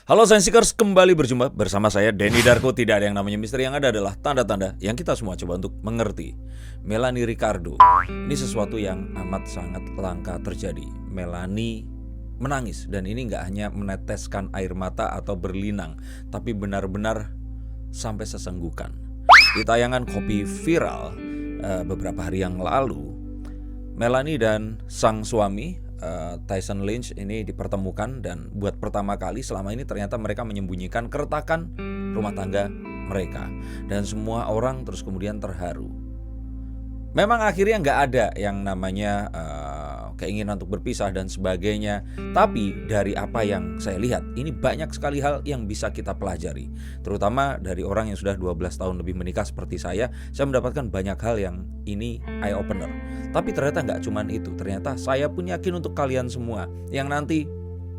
Halo Sensikers, kembali berjumpa bersama saya Denny Darko. Tidak ada yang namanya misteri, yang ada adalah tanda-tanda yang kita semua coba untuk mengerti. Melanie Ricardo, ini sesuatu yang amat sangat langka terjadi. Melanie menangis, dan ini gak hanya meneteskan air mata atau berlinang, tapi benar-benar sampai sesenggukan. Di tayangan Kopi Viral beberapa hari yang lalu, Melanie dan sang suami Tyson Lynch ini dipertemukan, dan buat pertama kali selama ini ternyata mereka menyembunyikan keretakan rumah tangga mereka, dan semua orang terus kemudian terharu. Memang akhirnya nggak ada yang namanya keinginan untuk berpisah dan sebagainya. Tapi dari apa yang saya lihat, ini banyak sekali hal yang bisa kita pelajari. Terutama dari orang yang sudah 12 tahun lebih menikah seperti saya mendapatkan banyak hal yang ini eye opener. Tapi ternyata nggak cuman itu. Ternyata saya pun yakin untuk kalian semua yang nanti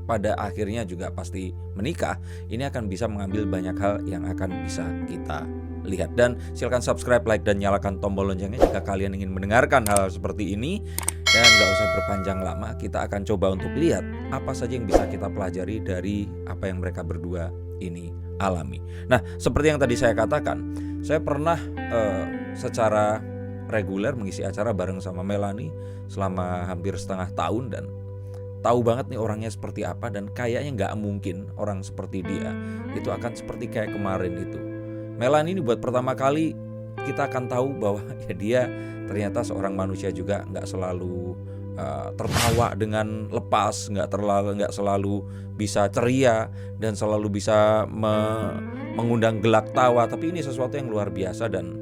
pada akhirnya juga pasti menikah, ini akan bisa mengambil banyak hal yang akan bisa kita lihat. Dan silakan subscribe, like, dan nyalakan tombol loncengnya jika kalian ingin mendengarkan hal seperti ini. Dan gak usah berpanjang lama, kita akan coba untuk lihat apa saja yang bisa kita pelajari dari apa yang mereka berdua ini alami. Nah, seperti yang tadi saya katakan, saya pernah secara reguler mengisi acara bareng sama Melanie selama hampir setengah tahun, dan tahu banget nih orangnya seperti apa. Dan kayaknya gak mungkin orang seperti dia itu akan seperti kayak kemarin itu. Melanie ini buat pertama kali kita akan tahu bahwa ya dia ternyata seorang manusia juga gak selalu tertawa dengan lepas, gak selalu bisa ceria dan selalu bisa mengundang gelak tawa. Tapi ini sesuatu yang luar biasa, dan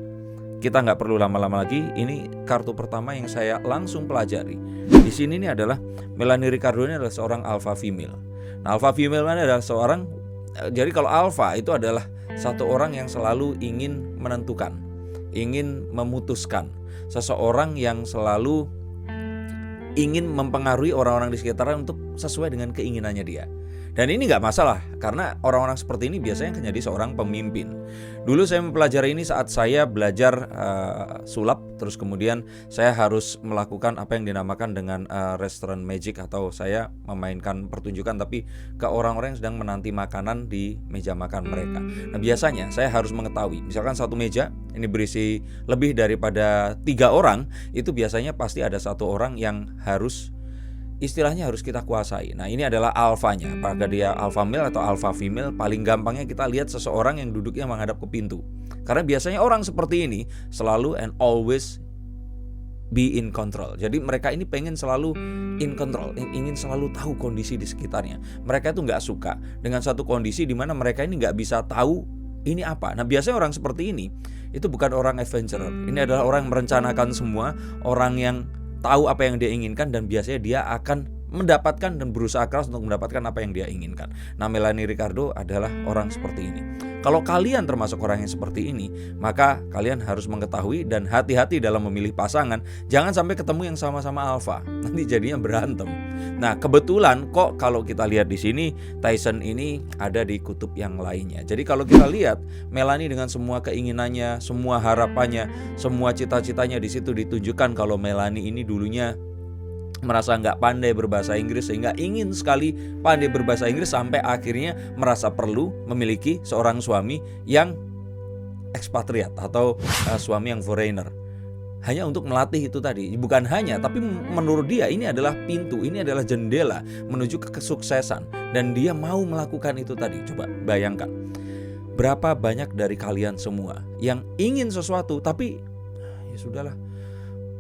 kita nggak perlu lama-lama lagi. Ini kartu pertama yang saya langsung pelajari. Di sini ini adalah Melanie Ricardo ini adalah seorang alpha female. Nah, alpha female ini adalah seorang, jadi kalau alpha itu adalah satu orang yang selalu ingin menentukan, ingin memutuskan, seseorang yang selalu ingin mempengaruhi orang-orang di sekitarnya untuk sesuai dengan keinginannya dia. Dan ini gak masalah, karena orang-orang seperti ini biasanya akan jadi seorang pemimpin. Dulu saya mempelajari ini saat saya belajar sulap. Terus kemudian saya harus melakukan apa yang dinamakan dengan restaurant magic, atau saya memainkan pertunjukan tapi ke orang-orang yang sedang menanti makanan di meja makan mereka. Nah, biasanya saya harus mengetahui, misalkan satu meja ini berisi lebih daripada 3 orang, itu biasanya pasti ada satu orang yang istilahnya harus kita kuasai. Nah, ini adalah alfanya. Apakah dia alpha male atau alpha female? Paling gampangnya kita lihat seseorang yang duduknya menghadap ke pintu. Karena biasanya orang seperti ini selalu and always be in control. Jadi mereka ini pengen selalu in control, ingin selalu tahu kondisi di sekitarnya. Mereka itu gak suka dengan satu kondisi di mana mereka ini gak bisa tahu ini apa. Nah, biasanya orang seperti ini itu bukan orang adventurer. Ini adalah orang yang merencanakan semua, orang yang tahu apa yang dia inginkan, dan biasanya dia akan mendapatkan dan berusaha keras untuk mendapatkan apa yang dia inginkan. Nah, Melanie Ricardo adalah orang seperti ini. Kalau kalian termasuk orang yang seperti ini, maka kalian harus mengetahui dan hati-hati dalam memilih pasangan. Jangan sampai ketemu yang sama-sama alpha, nanti jadinya berantem. Nah, kebetulan kok kalau kita lihat di sini, Tyson ini ada di kutub yang lainnya. Jadi kalau kita lihat Melanie dengan semua keinginannya, semua harapannya, semua cita-citanya, di situ ditunjukkan kalau Melanie ini dulunya merasa nggak pandai berbahasa Inggris, sehingga ingin sekali pandai berbahasa Inggris, sampai akhirnya merasa perlu memiliki seorang suami yang ekspatriat atau suami yang foreigner, hanya untuk melatih itu tadi. Bukan hanya, tapi menurut dia ini adalah pintu, ini adalah jendela menuju ke kesuksesan, dan dia mau melakukan itu tadi. Coba bayangkan, berapa banyak dari kalian semua yang ingin sesuatu, tapi ya sudahlah,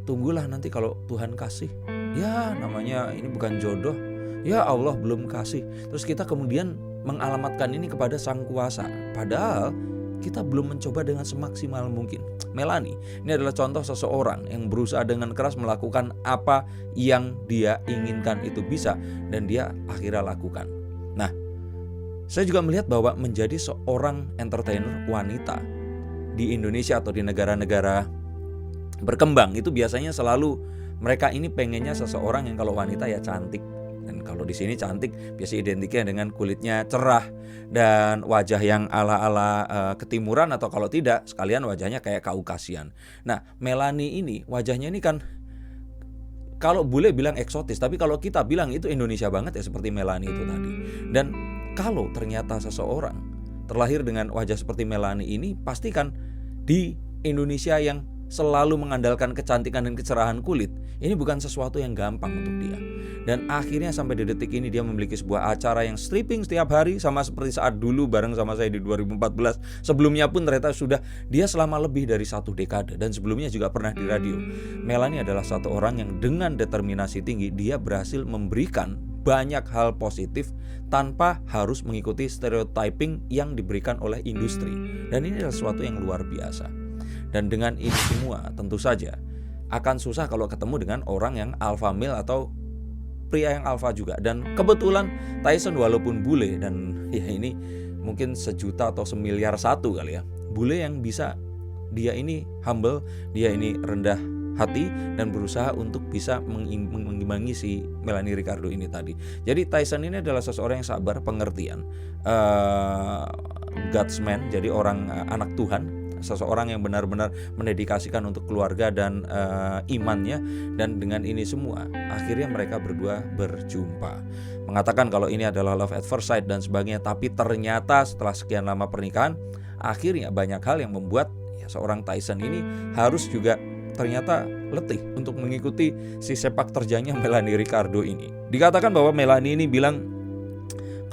tunggulah nanti kalau Tuhan kasih. Ya, namanya ini bukan jodoh. Ya Allah belum kasih. Terus kita kemudian mengalamatkan ini kepada Sang Kuasa, padahal kita belum mencoba dengan semaksimal mungkin. Melanie ini adalah contoh seseorang yang berusaha dengan keras melakukan apa yang dia inginkan itu bisa, dan dia akhirnya lakukan. Nah, saya juga melihat bahwa menjadi seorang entertainer wanita di Indonesia atau di negara-negara berkembang itu biasanya selalu mereka ini pengennya seseorang yang kalau wanita ya cantik. Dan kalau di sini cantik biasa identiknya dengan kulitnya cerah dan wajah yang ala-ala ketimuran, atau kalau tidak sekalian wajahnya kayak Kaukasian. Nah, Melanie ini wajahnya ini kan kalau boleh bilang eksotis, tapi kalau kita bilang itu Indonesia banget ya, seperti Melanie itu tadi. Dan kalau ternyata seseorang terlahir dengan wajah seperti Melanie ini, pastikan di Indonesia yang selalu mengandalkan kecantikan dan kecerahan kulit, ini bukan sesuatu yang gampang untuk dia. Dan akhirnya sampai di detik ini dia memiliki sebuah acara yang stripping setiap hari, sama seperti saat dulu bareng sama saya di 2014. Sebelumnya pun ternyata sudah dia selama lebih dari 1 dekade, dan sebelumnya juga pernah di radio. Melanie adalah satu orang yang dengan determinasi tinggi dia berhasil memberikan banyak hal positif tanpa harus mengikuti stereotyping yang diberikan oleh industri. Dan ini adalah sesuatu yang luar biasa. Dan dengan ini semua tentu saja akan susah kalau ketemu dengan orang yang alpha male atau pria yang alpha juga. Dan kebetulan Tyson walaupun bule, dan ya ini mungkin 1 juta atau 1.000.000.000 kali ya, bule yang bisa, dia ini humble, dia ini rendah hati dan berusaha untuk bisa mengimbangi si Melanie Ricardo ini tadi. Jadi Tyson ini adalah seseorang yang sabar, pengertian, God's man, jadi orang anak Tuhan, seseorang yang benar-benar mendedikasikan untuk keluarga dan imannya. Dan dengan ini semua akhirnya mereka berdua berjumpa, mengatakan kalau ini adalah love at first sight dan sebagainya. Tapi ternyata setelah sekian lama pernikahan, akhirnya banyak hal yang membuat seorang Tyson ini harus juga ternyata letih untuk mengikuti si sepak terjangnya Melanie Ricardo ini. Dikatakan bahwa Melanie ini bilang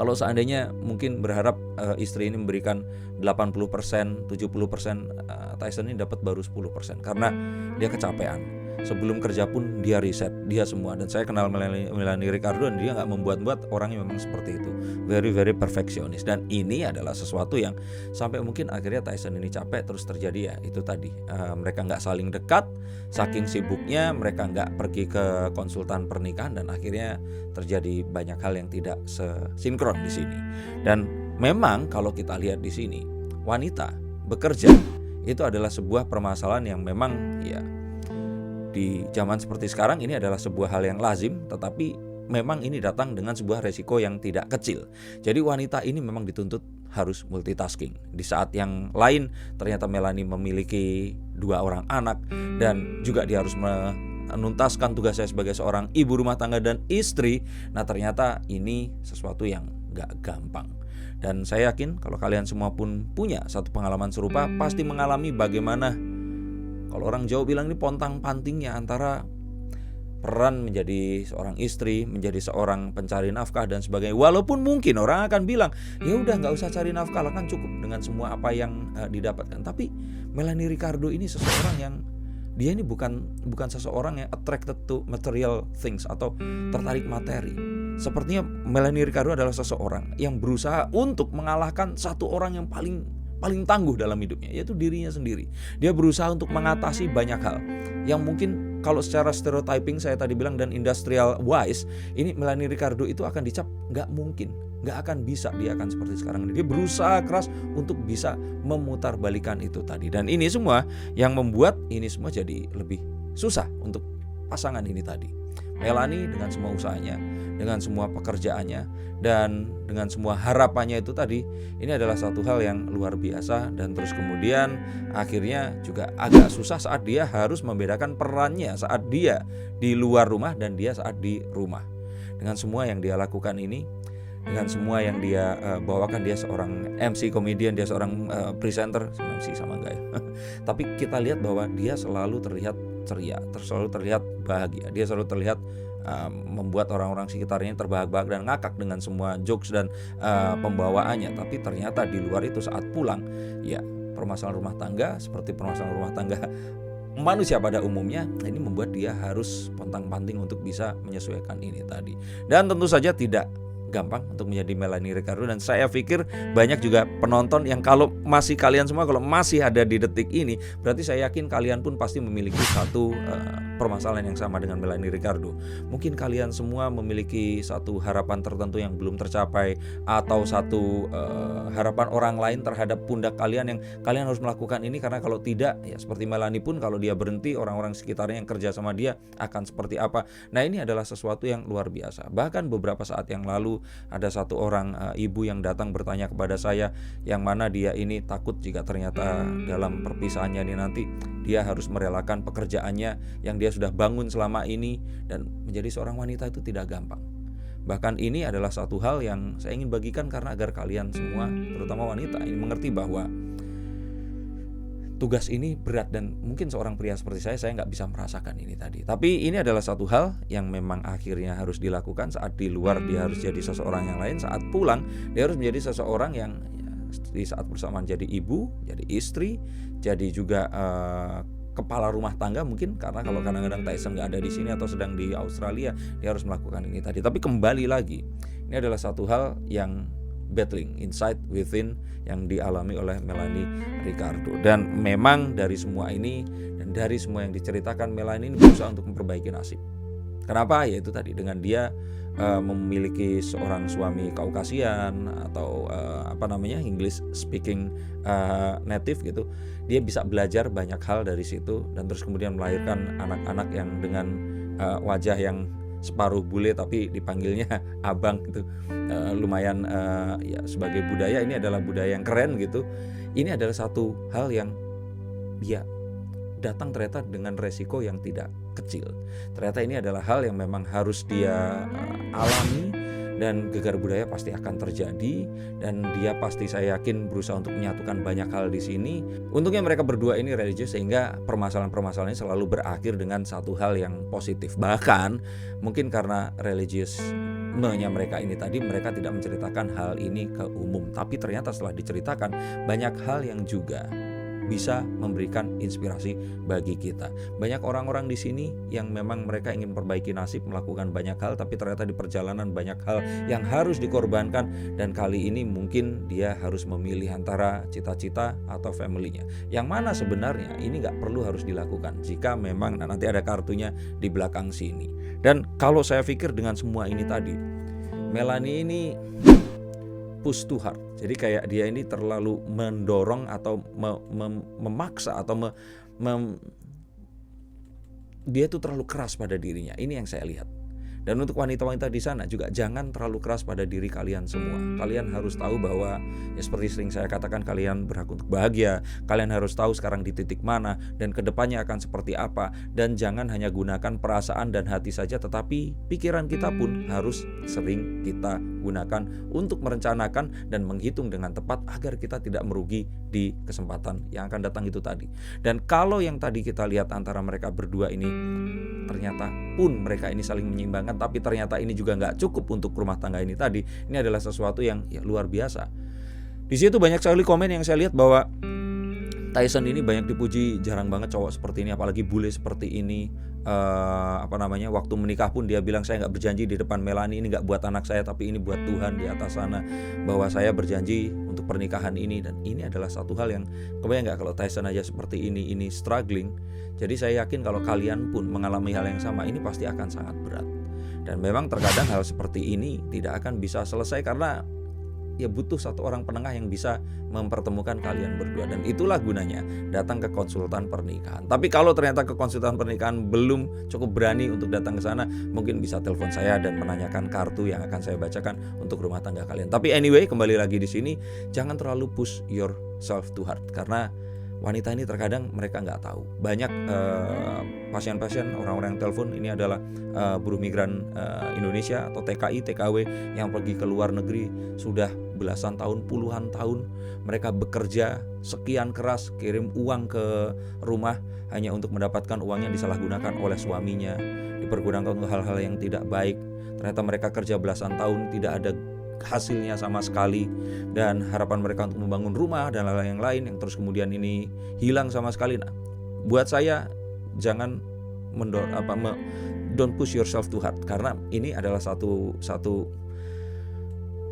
kalau seandainya mungkin berharap istri ini memberikan 80%, 70%, Tyson ini dapat baru 10% karena dia kecapean. Sebelum kerja pun dia riset, dia semua. Dan saya kenal Melanie Ricardo dan dia gak membuat-buat, orangnya memang seperti itu, very very perfectionist. Dan ini adalah sesuatu yang sampai mungkin akhirnya Tyson ini capek, terus terjadi ya itu tadi, mereka gak saling dekat, saking sibuknya mereka gak pergi ke konsultan pernikahan, dan akhirnya terjadi banyak hal yang tidak sesinkron di sini. Dan memang kalau kita lihat di sini, wanita bekerja itu adalah sebuah permasalahan yang memang ya di zaman seperti sekarang ini adalah sebuah hal yang lazim, tetapi memang ini datang dengan sebuah resiko yang tidak kecil. Jadi wanita ini memang dituntut harus multitasking. Di saat yang lain ternyata Melanie memiliki 2 orang anak dan juga dia harus menuntaskan tugasnya sebagai seorang ibu rumah tangga dan istri. Nah ternyata ini sesuatu yang gak gampang. Dan saya yakin kalau kalian semua pun punya satu pengalaman serupa, pasti mengalami bagaimana, kalau orang Jawa bilang ini pontang-pantingnya antara peran menjadi seorang istri, menjadi seorang pencari nafkah dan sebagainya. Walaupun mungkin orang akan bilang, ya udah nggak usah cari nafkah lah, kan cukup dengan semua apa yang didapatkan. Tapi Melanie Ricardo ini seseorang yang dia ini bukan seseorang yang attracted to material things atau tertarik materi. Sepertinya Melanie Ricardo adalah seseorang yang berusaha untuk mengalahkan satu orang yang paling tangguh dalam hidupnya, yaitu dirinya sendiri. Dia berusaha untuk mengatasi banyak hal yang mungkin kalau secara stereotyping saya tadi bilang dan industrial wise, ini Melanie Ricardo itu akan dicap gak mungkin, gak akan bisa dia akan seperti sekarang ini. Dia berusaha keras untuk bisa memutarbalikan itu tadi. Dan ini semua yang membuat ini semua jadi lebih susah untuk pasangan ini tadi. Melanie dengan semua usahanya, dengan semua pekerjaannya, dan dengan semua harapannya itu tadi, ini adalah satu hal yang luar biasa. Dan terus kemudian akhirnya juga agak susah saat dia harus membedakan perannya saat dia di luar rumah dan dia saat di rumah. Dengan semua yang dia lakukan ini, dengan semua yang dia bawakan, dia seorang MC komedian, dia seorang presenter, MC sama enggak ya. Tapi kita lihat bahwa dia selalu terlihat ceria, selalu terlihat bahagia, dia selalu terlihat membuat orang-orang sekitarnya terbahak-bahak dan ngakak dengan semua jokes dan pembawaannya. Tapi ternyata di luar itu saat pulang, ya permasalahan rumah tangga seperti permasalahan rumah tangga manusia pada umumnya, ini membuat dia harus pontang-panting untuk bisa menyesuaikan ini tadi. Dan tentu saja tidak gampang untuk menjadi Melanie Ricardo. Dan saya pikir banyak juga penonton yang kalau masih kalian semua kalau masih ada di detik ini, berarti saya yakin kalian pun pasti memiliki satu permasalahan yang sama dengan Melanie Ricardo. Mungkin kalian semua memiliki satu harapan tertentu yang belum tercapai, atau satu harapan orang lain terhadap pundak kalian yang kalian harus melakukan ini, karena kalau tidak ya seperti Melanie pun kalau dia berhenti, orang-orang sekitarnya yang kerja sama dia akan seperti apa. Nah ini adalah sesuatu yang luar biasa. Bahkan beberapa saat yang lalu ada satu orang ibu yang datang bertanya kepada saya, yang mana dia ini takut jika ternyata dalam perpisahannya ini nanti dia harus merelakan pekerjaannya yang dia sudah bangun selama ini. Dan menjadi seorang wanita itu tidak gampang. Bahkan ini adalah satu hal yang saya ingin bagikan karena agar kalian semua, terutama wanita, ini mengerti bahwa tugas ini berat dan mungkin seorang pria seperti saya nggak bisa merasakan ini tadi. Tapi ini adalah satu hal yang memang akhirnya harus dilakukan. Saat di luar dia harus jadi seseorang yang lain, saat pulang dia harus menjadi seseorang yang di saat bersamaan jadi ibu, jadi istri, jadi juga kepala rumah tangga mungkin, karena kalau kadang-kadang Tyson nggak ada di sini atau sedang di Australia, dia harus melakukan ini tadi. Tapi kembali lagi, ini adalah satu hal yang battling inside within yang dialami oleh Melanie Ricardo. Dan memang dari semua ini dan dari semua yang diceritakan, Melanie ini berusaha untuk memperbaiki nasib. Kenapa? Yaitu tadi dengan dia memiliki seorang suami Kaukasian atau English speaking native gitu, dia bisa belajar banyak hal dari situ dan terus kemudian melahirkan anak-anak yang dengan wajah yang separuh bule tapi dipanggilnya abang gitu. Lumayan ya sebagai budaya ini adalah budaya yang keren gitu. Ini adalah satu hal yang dia datang ternyata dengan resiko yang tidak kecil. Ternyata ini adalah hal yang memang harus dia alami, dan gegar budaya pasti akan terjadi, dan dia pasti, saya yakin, berusaha untuk menyatukan banyak hal di sini. Untungnya mereka berdua ini religius sehingga permasalahan-permasalahan ini selalu berakhir dengan satu hal yang positif. Bahkan mungkin karena religiusnya mereka ini tadi, mereka tidak menceritakan hal ini ke umum, tapi ternyata setelah diceritakan banyak hal yang juga bisa memberikan inspirasi bagi kita. Banyak orang-orang di sini yang memang mereka ingin perbaiki nasib, melakukan banyak hal, tapi ternyata di perjalanan banyak hal yang harus dikorbankan, dan kali ini mungkin dia harus memilih antara cita-cita atau family-nya. Yang mana sebenarnya ini gak perlu harus dilakukan jika memang nanti ada kartunya di belakang sini. Dan kalau saya pikir dengan semua ini tadi, Melanie ini push too hard. Jadi kayak dia ini terlalu mendorong atau memaksa atau dia itu terlalu keras pada dirinya. Ini yang saya lihat. Dan untuk wanita-wanita di sana juga jangan terlalu keras pada diri kalian semua. Kalian harus tahu bahwa ya seperti sering saya katakan, kalian berhak untuk bahagia. Kalian harus tahu sekarang di titik mana dan kedepannya akan seperti apa. Dan jangan hanya gunakan perasaan dan hati saja, tetapi pikiran kita pun harus sering kita gunakan untuk merencanakan dan menghitung dengan tepat agar kita tidak merugi di kesempatan yang akan datang itu tadi. Dan kalau yang tadi kita lihat antara mereka berdua ini, ternyata pun mereka ini saling menyeimbangkan, tapi ternyata ini juga nggak cukup untuk rumah tangga ini tadi. Ini adalah sesuatu yang ya luar biasa. Di situ banyak sekali komen yang saya lihat bahwa Tyson ini banyak dipuji, jarang banget cowok seperti ini, apalagi bule seperti ini. Waktu menikah pun dia bilang, saya nggak berjanji di depan Melanie, ini nggak buat anak saya, tapi ini buat Tuhan di atas sana, bahwa saya berjanji untuk pernikahan ini. Dan ini adalah satu hal yang kebayang nggak kalau Tyson aja seperti ini struggling. Jadi saya yakin kalau kalian pun mengalami hal yang sama, ini pasti akan sangat berat. Dan memang terkadang hal seperti ini tidak akan bisa selesai karena ya butuh satu orang penengah yang bisa mempertemukan kalian berdua. Dan itulah gunanya datang ke konsultan pernikahan. Tapi kalau ternyata ke konsultan pernikahan belum cukup berani untuk datang ke sana, mungkin bisa telepon saya dan menanyakan kartu yang akan saya bacakan untuk rumah tangga kalian. Tapi anyway, kembali lagi di sini, jangan terlalu push yourself too hard, karena wanita ini terkadang mereka nggak tahu. Banyak pasien-pasien, orang-orang yang telepon ini adalah buruh migran Indonesia atau TKI, TKW yang pergi ke luar negeri sudah belasan tahun, puluhan tahun. Mereka bekerja sekian keras, kirim uang ke rumah hanya untuk mendapatkan uangnya disalahgunakan oleh suaminya, dipergunakan untuk hal-hal yang tidak baik. Ternyata mereka kerja belasan tahun, tidak ada hasilnya sama sekali, dan harapan mereka untuk membangun rumah dan hal-hal yang lain yang terus kemudian ini hilang sama sekali. Nah, buat saya jangan don't push yourself too hard, karena ini adalah satu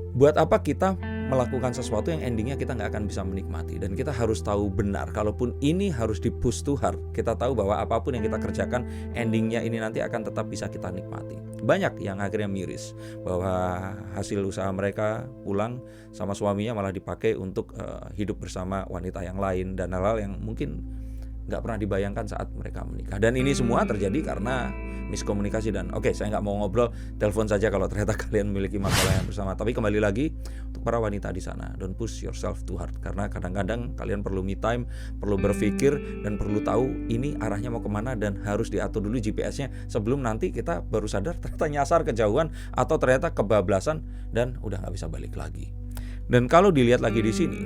buat apa kita melakukan sesuatu yang endingnya kita nggak akan bisa menikmati. Dan kita harus tahu benar, kalaupun ini harus di-push too hard, kita tahu bahwa apapun yang kita kerjakan, endingnya ini nanti akan tetap bisa kita nikmati. Banyak yang akhirnya miris bahwa hasil usaha mereka pulang sama suaminya malah dipakai untuk hidup bersama wanita yang lain dan hal-hal yang mungkin nggak pernah dibayangkan saat mereka menikah. Dan ini semua terjadi karena miskomunikasi. Dan oke, saya nggak mau ngobrol, telepon saja kalau ternyata kalian memiliki masalah yang bersama. Tapi kembali lagi untuk para wanita di sana, don't push yourself too hard, karena kadang-kadang kalian perlu me time, perlu berpikir dan perlu tahu ini arahnya mau kemana, dan harus diatur dulu GPS-nya sebelum nanti kita baru sadar ternyata nyasar kejauhan atau ternyata kebablasan dan udah nggak bisa balik lagi. Dan kalau dilihat lagi di sini,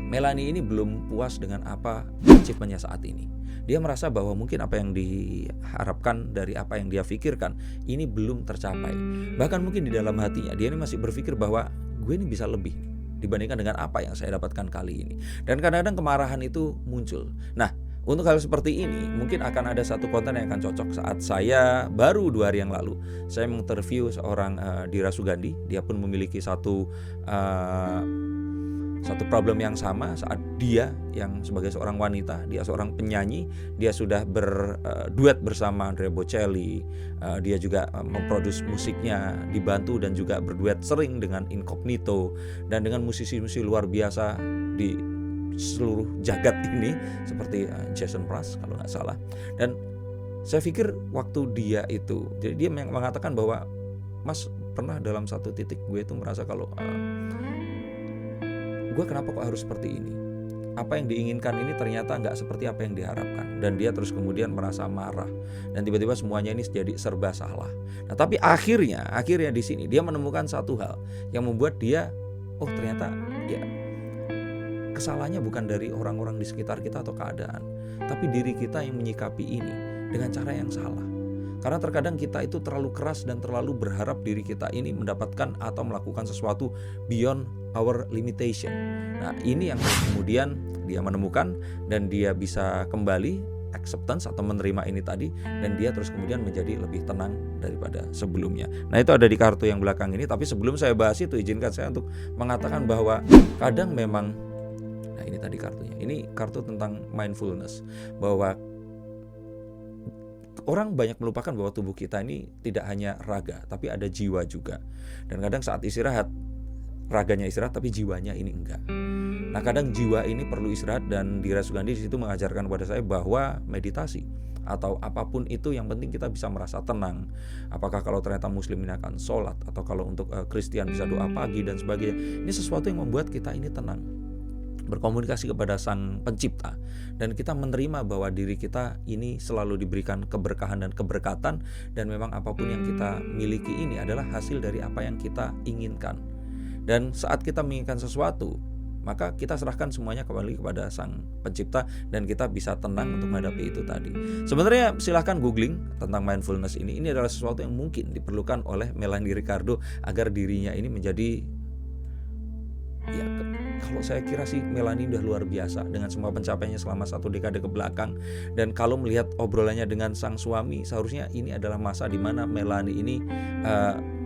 Melanie ini belum puas dengan apa achievement-nya saat ini. Dia merasa bahwa mungkin apa yang diharapkan dari apa yang dia pikirkan ini belum tercapai. Bahkan mungkin di dalam hatinya dia ini masih berpikir bahwa gue ini bisa lebih dibandingkan dengan apa yang saya dapatkan kali ini. Dan kadang-kadang kemarahan itu muncul. Nah, untuk hal seperti ini mungkin akan ada satu konten yang akan cocok. Saat saya baru 2 hari yang lalu saya menginterview seorang Dira Sugandi. Dia pun memiliki satu problem yang sama saat dia yang sebagai seorang wanita, dia seorang penyanyi, dia sudah berduet bersama Andrea Bocelli, dia juga memproduksi musiknya, dibantu dan juga berduet sering dengan Incognito dan dengan musisi-musisi luar biasa di seluruh jagat ini seperti Jason Mraz kalau nggak salah. Dan saya pikir waktu dia itu, jadi dia mengatakan bahwa Mas, pernah dalam satu titik gue itu merasa kalau gue kenapa kok harus seperti ini? Apa yang diinginkan ini ternyata nggak seperti apa yang diharapkan. Dan dia terus kemudian merasa marah. Dan tiba-tiba semuanya ini jadi serba salah. Nah, tapi akhirnya di sini dia menemukan satu hal yang membuat dia, oh ternyata ya kesalahannya bukan dari orang-orang di sekitar kita atau keadaan, tapi diri kita yang menyikapi ini dengan cara yang salah. Karena terkadang kita itu terlalu keras dan terlalu berharap diri kita ini mendapatkan atau melakukan sesuatu beyond our limitation. Nah, ini yang kemudian dia menemukan dan dia bisa kembali acceptance atau menerima ini tadi, dan dia terus kemudian menjadi lebih tenang daripada sebelumnya. Nah, itu ada di kartu yang belakang ini. Tapi sebelum saya bahas itu, izinkan saya untuk mengatakan bahwa kadang memang, nah ini tadi kartunya, ini kartu tentang mindfulness, bahwa orang banyak melupakan bahwa tubuh kita ini tidak hanya raga, tapi ada jiwa juga. Dan kadang saat istirahat, raganya istirahat tapi jiwanya ini enggak. Nah, kadang jiwa ini perlu istirahat, dan Dira Sugandi di situ mengajarkan kepada saya bahwa meditasi atau apapun itu yang penting kita bisa merasa tenang. Apakah kalau ternyata muslim ini akan sholat, atau kalau untuk Kristen bisa doa pagi dan sebagainya. Ini sesuatu yang membuat kita ini tenang, berkomunikasi kepada Sang Pencipta, dan kita menerima bahwa diri kita ini selalu diberikan keberkahan dan keberkatan, dan memang apapun yang kita miliki ini adalah hasil dari apa yang kita inginkan. Dan saat kita menginginkan sesuatu, maka kita serahkan semuanya kembali kepada Sang Pencipta, dan kita bisa tenang untuk menghadapi itu tadi. Sebenarnya silahkan googling tentang mindfulness ini. Ini adalah sesuatu yang mungkin diperlukan oleh Melanie Ricardo agar dirinya ini menjadi, ya kalau saya kira sih Melanie udah luar biasa dengan semua pencapaiannya selama 1 dekade ke belakang. Dan kalau melihat obrolannya dengan sang suami, seharusnya ini adalah masa di mana Melanie ini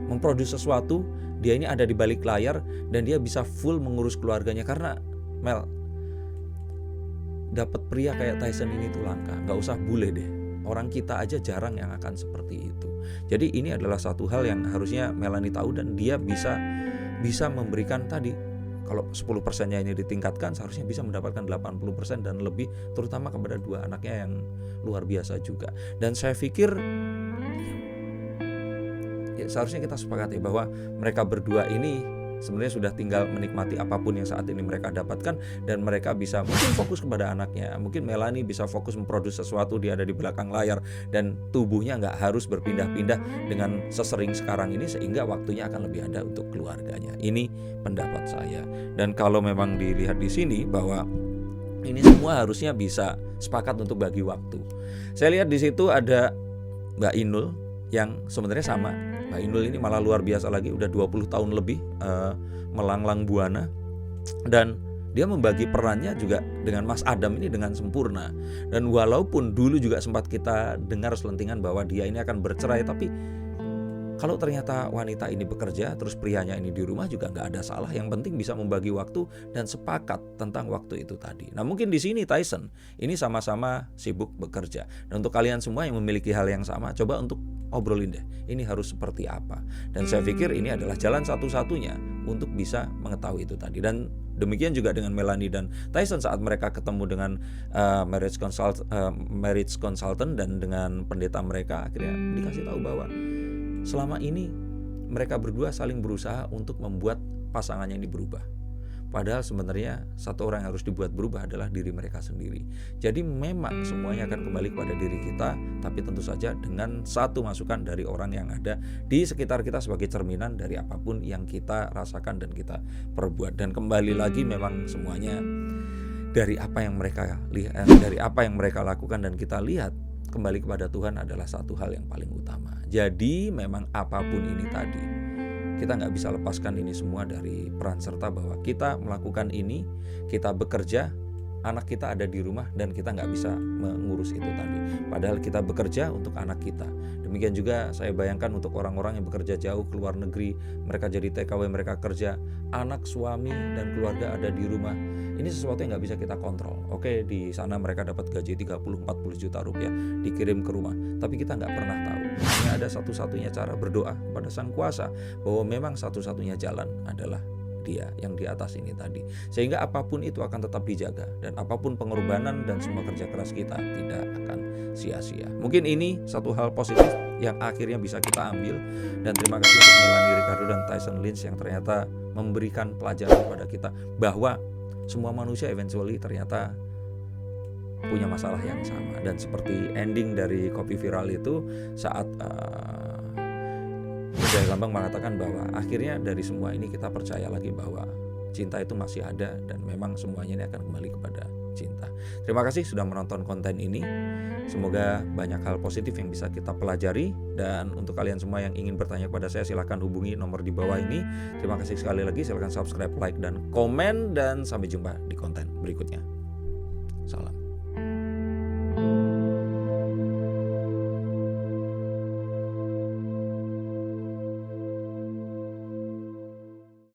memproduksi sesuatu. Dia ini ada di balik layar dan dia bisa full mengurus keluarganya. Karena Mel, dapat pria kayak Tyson ini tuh langka. Gak usah bule deh, orang kita aja jarang yang akan seperti itu. Jadi ini adalah satu hal yang harusnya Melanie tahu, dan dia bisa memberikan tadi, kalau 10%-nya ini ditingkatkan, seharusnya bisa mendapatkan 80% dan lebih, terutama kepada 2 anaknya yang luar biasa juga. Dan saya pikir ya, seharusnya kita sepakati bahwa mereka berdua ini sebenarnya sudah tinggal menikmati apapun yang saat ini mereka dapatkan, dan mereka bisa mungkin fokus kepada anaknya. Mungkin Melanie bisa fokus memproduksi sesuatu, dia ada di belakang layar, dan tubuhnya nggak harus berpindah-pindah dengan sesering sekarang ini, sehingga waktunya akan lebih ada untuk keluarganya. Ini pendapat saya. Dan kalau memang dilihat di sini bahwa ini semua harusnya bisa sepakat untuk bagi waktu. Saya lihat di situ ada Mbak Inul yang sebenarnya sama. Mbak Inul ini malah luar biasa lagi, udah 20 tahun lebih melanglang buana, dan dia membagi perannya juga dengan Mas Adam ini dengan sempurna. Dan walaupun dulu juga sempat kita dengar selentingan bahwa dia ini akan bercerai, tapi kalau ternyata wanita ini bekerja, terus prianya ini di rumah, juga nggak ada salah. Yang penting bisa membagi waktu dan sepakat tentang waktu itu tadi. Nah, mungkin di sini Tyson ini sama-sama sibuk bekerja. Dan untuk kalian semua yang memiliki hal yang sama, coba untuk obrolin deh, ini harus seperti apa. Dan saya pikir ini adalah jalan satu-satunya untuk bisa mengetahui itu tadi. Dan Demikian juga dengan Melanie dan Tyson saat mereka ketemu dengan marriage consultant dan dengan pendeta mereka, akhirnya dikasih tahu bahwa selama ini mereka berdua saling berusaha untuk membuat pasangannya ini berubah. Padahal sebenarnya satu orang yang harus dibuat berubah adalah diri mereka sendiri. Jadi memang semuanya akan kembali kepada diri kita, tapi tentu saja dengan satu masukan dari orang yang ada di sekitar kita sebagai cerminan dari apapun yang kita rasakan dan kita perbuat. Dan kembali lagi memang semuanya dari apa yang mereka lihat, dari apa yang mereka lakukan dan kita lihat, kembali kepada Tuhan adalah satu hal yang paling utama. Jadi memang apapun ini tadi, kita nggak bisa lepaskan ini semua dari peran serta bahwa kita melakukan ini, kita bekerja, anak kita ada di rumah dan kita nggak bisa mengurus itu tadi. Padahal kita bekerja untuk anak kita. Demikian juga saya bayangkan untuk orang-orang yang bekerja jauh ke luar negeri, mereka jadi TKW, mereka kerja, anak, suami, dan keluarga ada di rumah. Ini sesuatu yang nggak bisa kita kontrol. Oke, di sana mereka dapat gaji 30-40 juta rupiah dikirim ke rumah. Tapi kita nggak pernah tahu. Hanya ada satu-satunya cara berdoa kepada Sang Kuasa bahwa memang satu-satunya jalan adalah Dia yang di atas ini tadi. Sehingga apapun itu akan tetap dijaga. Dan apapun pengorbanan dan semua kerja keras kita tidak akan sia-sia. Mungkin ini satu hal positif yang akhirnya bisa kita ambil. Dan terima kasih untuk Melanie Ricardo dan Tyson Lynch yang ternyata memberikan pelajaran kepada kita bahwa semua manusia eventually ternyata punya masalah yang sama. Dan seperti ending dari Kopi Viral itu saat Jaya Lambang mengatakan bahwa akhirnya dari semua ini kita percaya lagi bahwa cinta itu masih ada dan memang semuanya ini akan kembali kepada cinta. Terima kasih sudah menonton konten ini. Semoga banyak hal positif yang bisa kita pelajari. Dan untuk kalian semua yang ingin bertanya kepada saya, silahkan hubungi nomor di bawah ini. Terima kasih sekali lagi. Silahkan subscribe, like, dan komen. Dan sampai jumpa di konten berikutnya. Salam.